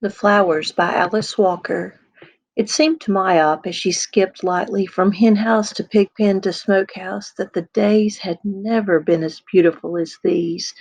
The Flowers by Alice Walker. It seemed to Myop, as she skipped lightly from henhouse to pigpen to smokehouse, that the days had never been as beautiful as these.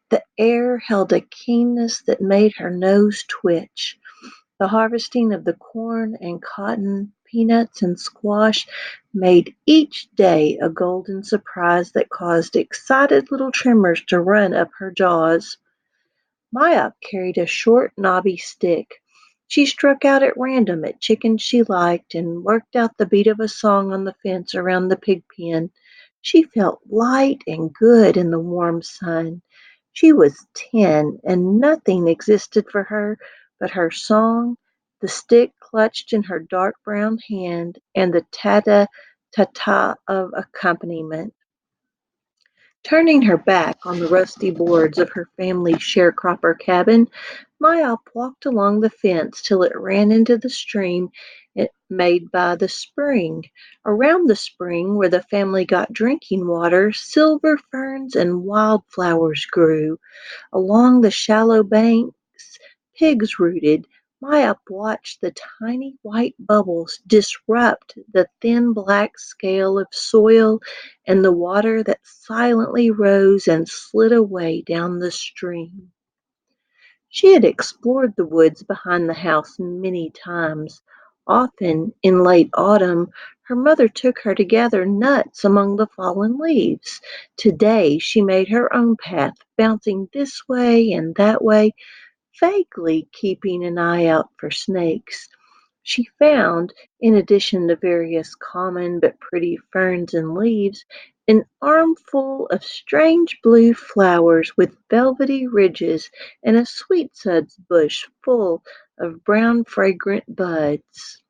The air held a keenness that made her nose twitch. The harvesting of the corn and cotton, peanuts and squash made each day a golden surprise that caused excited little tremors to run up her jaws. Myop carried a short knobby stick. She struck out at random at chickens she liked and worked out the beat of a song on the fence around the pig pen. She felt light and good in the warm sun. She was 10 and nothing existed for her but her song, the stick clutched in her dark brown hand, and the ta-ta of accompaniment. Turning her back on the rusty boards of her family sharecropper cabin, Myop walked along the fence till it ran into the stream it made by the spring. Around the spring, where the family got drinking water, silver ferns and wildflowers grew. Along the shallow banks pigs rooted. Myop watched the tiny white bubbles disrupt the thin black scale of soil and the water that silently rose and slid away down the stream. She had explored the woods behind the house many times. Often, in late autumn, her mother took her to gather nuts among the fallen leaves. Today she made her own path, bouncing this way and that way, vaguely keeping an eye out for snakes. She found, in addition to various common but pretty ferns and leaves, an armful of strange blue flowers with velvety ridges and a sweetsuds bush full of brown fragrant buds.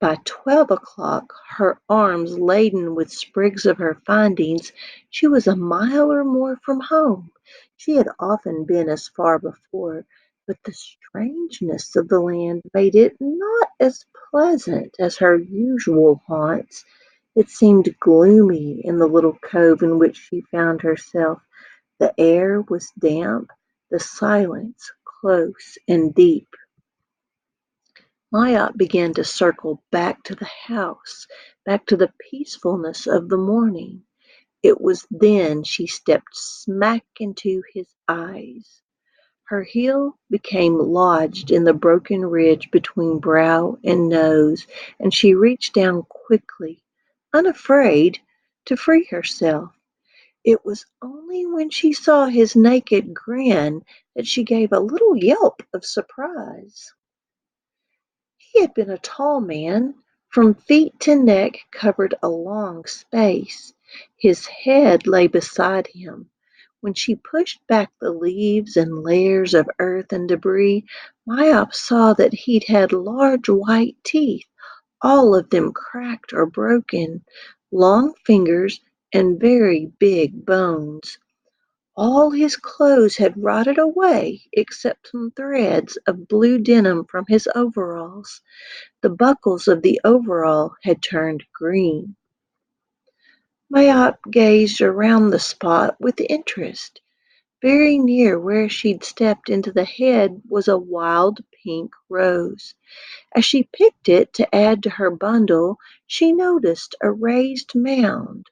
By 12 o'clock, her arms laden with sprigs of her findings, she was a mile or more from home. She had often been as far before, but the strangeness of the land made it not as pleasant as her usual haunts. It seemed gloomy in the little cove in which she found herself. The air was damp, the silence close and deep. Maya began to circle back to the house, back to the peacefulness of the morning. It was then she stepped smack into his eyes. Her heel became lodged in the broken ridge between brow and nose, and she reached down quickly, unafraid, to free herself. It was only when she saw his naked grin that she gave a little yelp of surprise. He had been a tall man, from feet to neck covered a long space. His head lay beside him. When she pushed back the leaves and layers of earth and debris, Myop saw that he'd had large white teeth, all of them cracked or broken, long fingers, and very big bones. All his clothes had rotted away except some threads of blue denim from his overalls. The buckles of the overall had turned green. Mayop gazed around the spot with interest. Very near where she'd stepped into the head was a wild pink rose. As she picked it to add to her bundle, she noticed a raised mound,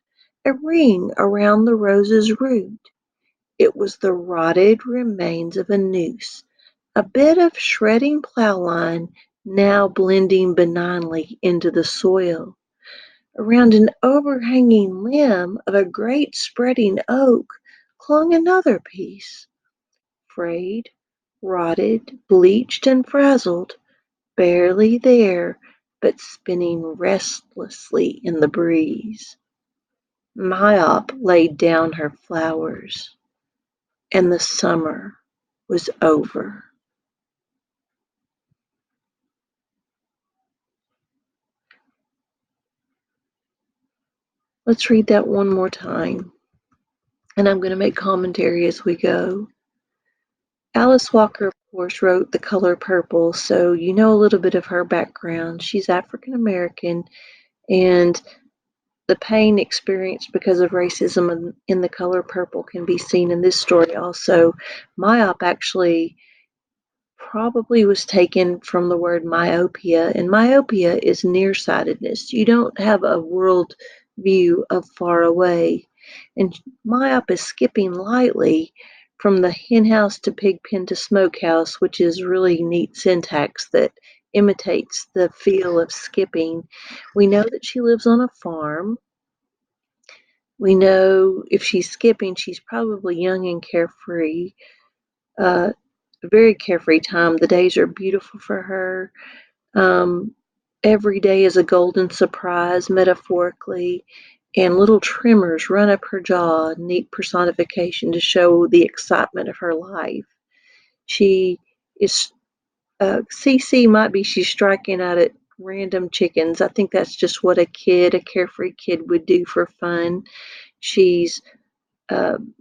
a ring around the rose's root. It was the rotted remains of a noose, a bit of shredding plowline now blending benignly into the soil. Around an overhanging limb of a great spreading oak clung another piece, frayed, rotted, bleached, and frazzled, barely there, but spinning restlessly in the breeze. Myop laid down her flowers, and the summer was over. Let's read that one more time, and I'm going to make commentary as we go. Alice Walker, of course, wrote The Color Purple, so you know a little bit of her background. She's African American, and the pain experienced because of racism in The Color Purple can be seen in this story also. Myop actually probably was taken from the word myopia, and myopia is nearsightedness. You don't have a world view of far away. And myop is skipping lightly from the hen house to pig pen to smokehouse, which is really neat syntax that imitates the feel of skipping. We know that she lives on a farm. We know if she's skipping, she's probably young and carefree. A very carefree time. The days are beautiful for her. Um, every day is a golden surprise, metaphorically, and little tremors run up her jaw, neat personification to show the excitement of her life. She is, CC might be she's striking out at random chickens. I think that's just what a carefree kid would do for fun. She's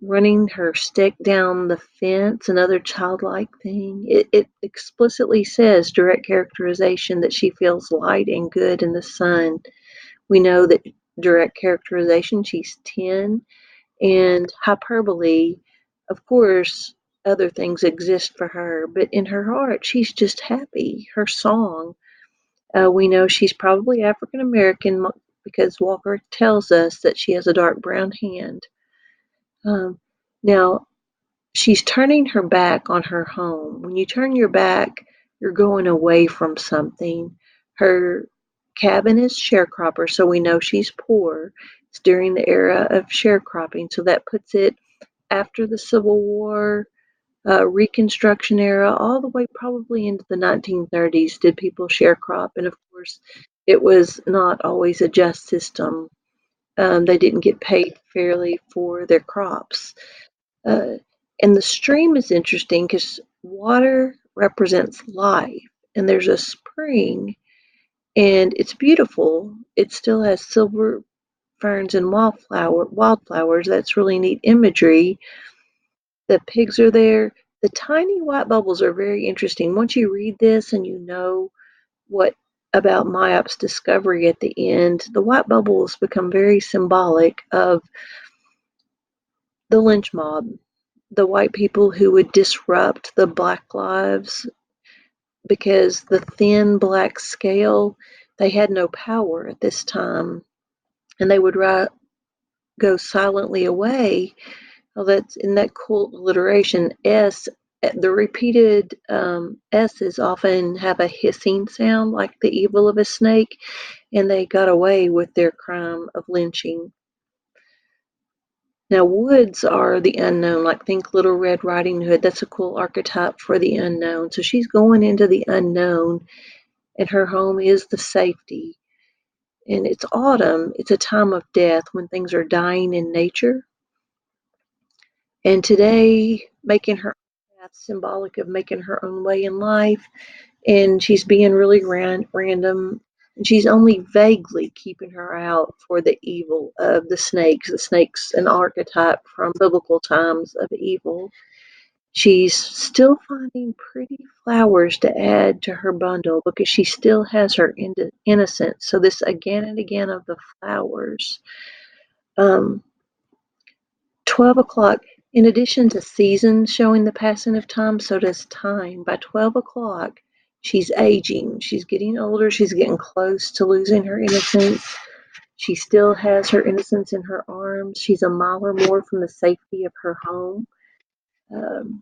running her stick down the fence, another childlike thing. It explicitly says direct characterization that she feels light and good in the sun. We know that direct characterization, she's 10, and hyperbole, of course, other things exist for her, but in her heart, she's just happy. Her song, we know she's probably African American because Walker tells us that she has a dark brown hand. Um, now, she's turning her back on her home. When you turn your back, you're going away from something. Her cabin is sharecropper, so we know she's poor. It's during the era of sharecropping, so that puts it after the Civil War, Reconstruction era, all the way probably into the 1930s. Did people sharecrop? And of course, it was not always a just system. They didn't get paid fairly for their crops. Uh, and the stream is interesting because water represents life, and there's a spring, and it's beautiful. It still has silver ferns and wildflowers. That's really neat imagery. The pigs are there. The tiny white bubbles are very interesting. Once you read this and you know what about Myop's discovery at the end, the white bubbles become very symbolic of the lynch mob, the white people who would disrupt the black lives because the thin black scale, they had no power at this time, and they would go silently away. Well, that's in that cult alliteration. The repeated S's often have a hissing sound like the evil of a snake, and they got away with their crime of lynching. Now, woods are the unknown, like think Little Red Riding Hood. That's a cool archetype for the unknown. So she's going into the unknown, and her home is the safety. And it's autumn, it's a time of death when things are dying in nature. And today, making her path symbolic of making her own way in life. And she's being really random. And she's only vaguely keeping her out for the evil of the snakes. The snake's an archetype from biblical times of evil. She's still finding pretty flowers to add to her bundle because she still has her innocence. So this again and again of the flowers. Um, 12 o'clock, in addition to seasons showing the passing of time, so does time. By 12 o'clock, she's aging. She's getting older. She's getting close to losing her innocence. She still has her innocence in her arms. She's a mile or more from the safety of her home. Um,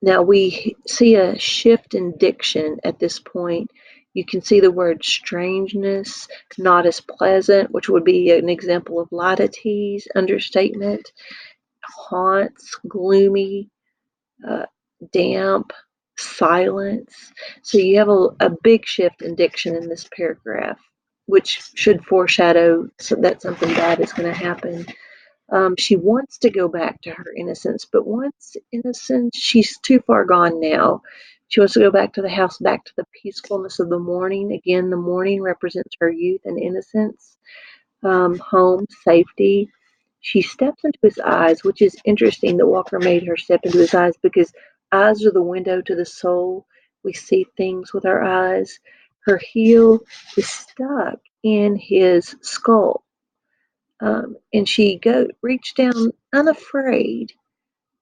Now we see a shift in diction at this point. You can see the word strangeness, not as pleasant, which would be an example of light understatement, haunts, gloomy, uh, damp, silence. So you have a big shift in diction in this paragraph, which should foreshadow that something bad is going to happen. She wants to go back to her innocence, but once innocence, she's too far gone now. She wants to go back to the house, back to the peacefulness of the morning. Again, the morning represents her youth and innocence, home, safety. She steps into his eyes, which is interesting that Walker made her step into his eyes because eyes are the window to the soul. We see things with our eyes. Her heel is stuck in his skull, and she reached down unafraid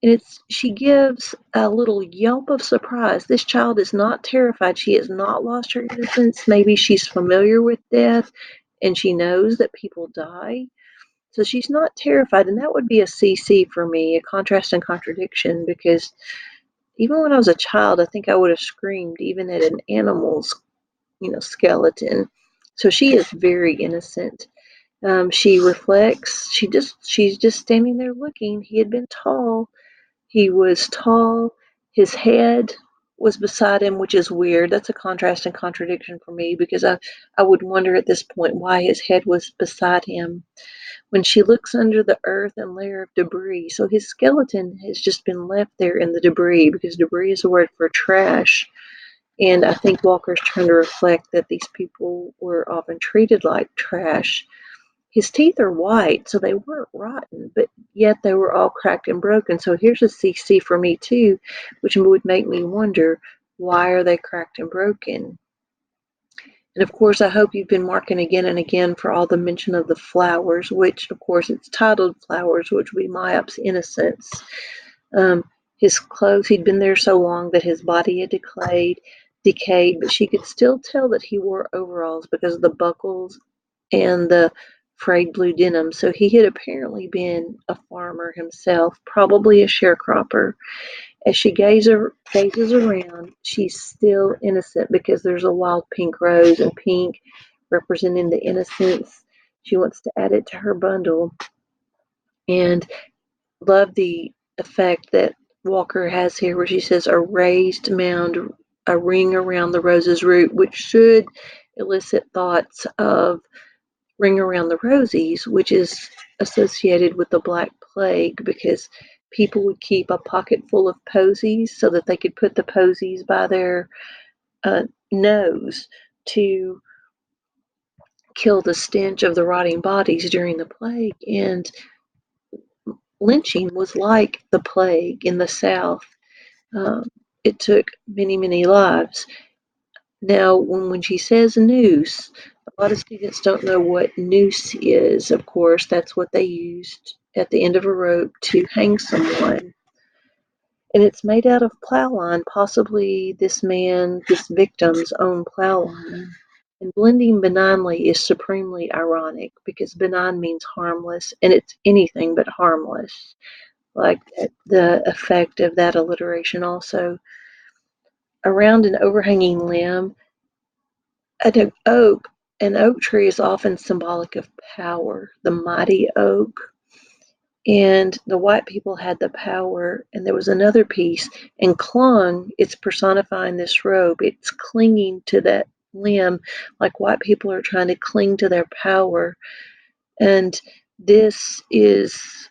And she gives a little yelp of surprise. This child is not terrified. She has not lost her innocence. Maybe she's familiar with death and she knows that people die. So she's not terrified, and that would be a CC for me, a contrast and contradiction, because even when I was a child, I think I would have screamed even at an animal's, skeleton. So she is very innocent. She reflects. She's just standing there looking. He had been tall. He was tall. His head was beside him, which is weird. That's a contrast and contradiction for me because I would wonder at this point why his head was beside him. When she looks under the earth and layer of debris, so his skeleton has just been left there in the debris because debris is a word for trash. And I think Walker's trying to reflect that these people were often treated like trash. His teeth are white, so they weren't rotten, but yet they were all cracked and broken. So here's a CC for me too, which would make me wonder, why are they cracked and broken? And of course, I hope you've been marking again and again for all the mention of the flowers, which of course it's titled Flowers, which would be Mayap's innocence. Um, his clothes, he'd been there so long that his body had decayed, but she could still tell that he wore overalls because of the buckles and the frayed blue denim. So he had apparently been a farmer himself, probably a sharecropper. As she gazes around, she's still innocent because there's a wild pink rose, and pink representing the innocence. She wants to add it to her bundle, and love the effect that Walker has here where she says a raised mound, a ring around the rose's root, which should elicit thoughts of Ring Around the Rosies, which is associated with the Black Plague because people would keep a pocket full of posies so that they could put the posies by their nose to kill the stench of the rotting bodies during the plague. And lynching was like the plague in the South. Um, it took many, many lives. Now, when she says noose, a lot of students don't know what noose is. Of course, that's what they used at the end of a rope to hang someone. And it's made out of plow line, possibly this victim's own plow line. And blending benignly is supremely ironic because benign means harmless, and it's anything but harmless. Like the effect of that alliteration also. Around an overhanging limb, an oak, an oak tree is often symbolic of power, the mighty oak. And the white people had the power, and there was another piece, and clung, it's personifying this rope, it's clinging to that limb, like white people are trying to cling to their power. And this is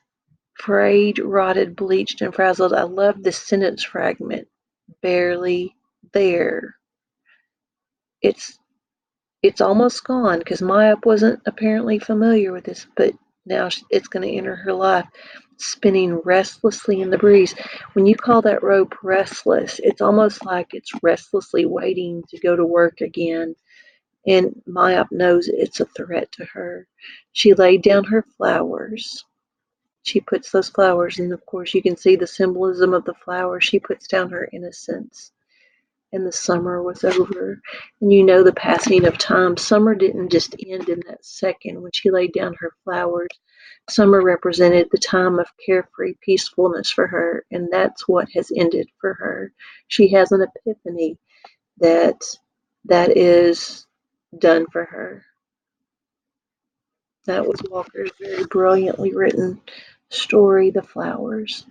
frayed, rotted, bleached, and frazzled. I love this sentence fragment. Barely there. It's it's almost gone because Maya wasn't apparently familiar with this, but now it's going to enter her life, spinning restlessly in the breeze. When you call that rope restless, it's almost like it's restlessly waiting to go to work again. And Maya knows it's a threat to her. She laid down her flowers. She puts those flowers, and of course, you can see the symbolism of the flower. She puts down her innocence, and the summer was over. And you know the passing of time. Summer didn't just end in that second when she laid down her flowers. Summer represented the time of carefree peacefulness for her, and that's what has ended for her. She has an epiphany that that is done for her. That was Walker's very brilliantly written story, The Flowers.